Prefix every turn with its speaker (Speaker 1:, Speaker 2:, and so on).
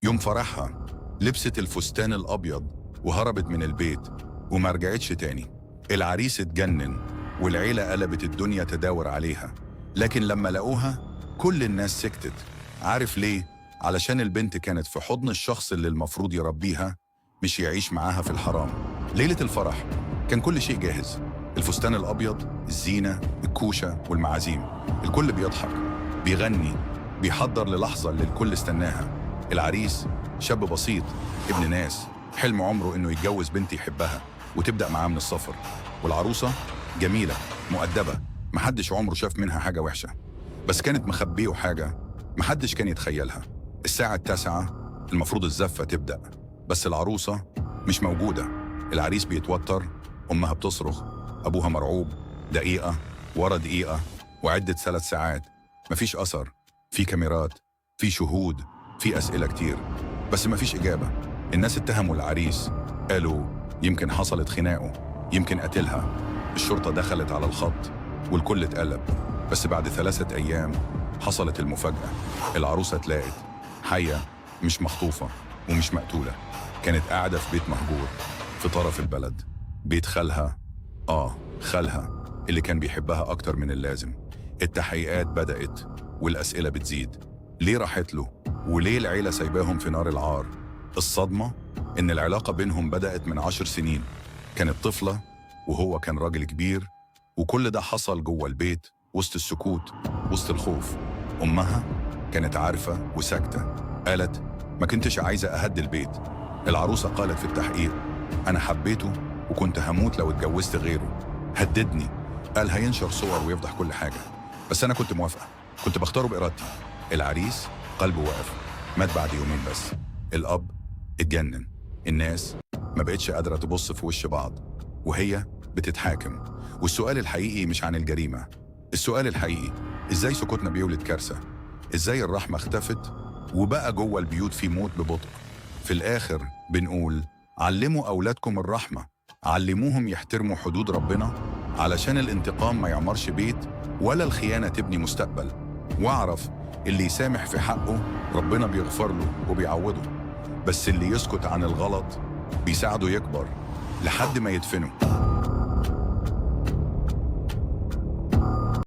Speaker 1: يوم فرحها لبست الفستان الأبيض وهربت من البيت وما رجعتش تاني. العريس اتجنن والعيلة قلبت الدنيا تداور عليها، لكن لما لقوها كل الناس سكتت. عارف ليه؟ علشان البنت كانت في حضن الشخص اللي المفروض يربيها، مش يعيش معاها في الحرام. ليلة الفرح كان كل شيء جاهز، الفستان الأبيض، الزينة، الكوشة والمعازيم. الكل بيضحك، بيغني، بيحضر للحظة اللي الكل استناها. العريس شاب بسيط ابن ناس، حلم عمره إنه يتجوز بنت يحبها وتبدأ معاه من الصفر. والعروسة جميلة مؤدبة، محدش عمره شاف منها حاجة وحشة، بس كانت مخبيه حاجة محدش كان يتخيلها. الساعة 9 المفروض الزفة تبدأ، بس العروسة مش موجودة. العريس بيتوتر، أمها بتصرخ، أبوها مرعوب. دقيقة ورا دقيقة وعدة 3 ساعات، مفيش أثر. في كاميرات، في شهود، في أسئلة كتير، بس مفيش إجابة. الناس اتهموا العريس، قالوا يمكن حصلت خناقه، يمكن قتلها. الشرطة دخلت على الخط والكل اتقلب. بس بعد 3 أيام حصلت المفاجأة. العروسة اتلاقت حية، مش مخطوفة ومش مقتولة. كانت قاعدة في بيت مهجور في طرف البلد، بيت خالها، خالها اللي كان بيحبها أكتر من اللازم. التحقيقات بدأت والأسئلة بتزيد. ليه راحت له؟ وليه العيلة سايباهم في نار العار؟ الصدمة إن العلاقة بينهم بدأت من 10 سنين. كانت طفلة وهو كان راجل كبير، وكل ده حصل جوه البيت وسط السكوت، وسط الخوف. أمها كانت عارفة وساكتة، قالت ما كنتش عايزة أهدي البيت. العروسة قالت في التحقيق أنا حبيته وكنت هموت لو اتجوزت غيره. هددني، قال هينشر صور ويفضح كل حاجة، بس أنا كنت موافقة، كنت بختاره بإرادتي. العريس قلبه وقف، مات بعد يومين بس. الأب اتجنن. الناس ما بقتش قادرة تبص في وش بعض وهي بتتحاكم. والسؤال الحقيقي مش عن الجريمة، السؤال الحقيقي إزاي سكوتنا بيولد كارثة؟ إزاي الرحمة اختفت وبقى جوه البيوت في موت ببطء؟ في الآخر بنقول علموا أولادكم الرحمة، علموهم يحترموا حدود ربنا، علشان الانتقام ما يعمرش بيت ولا الخيانة تبني مستقبل. واعرف اللي يسامح في حقه ربنا بيغفر له وبيعوضه، بس اللي يسكت عن الغلط بيساعده يكبر لحد ما يدفنه.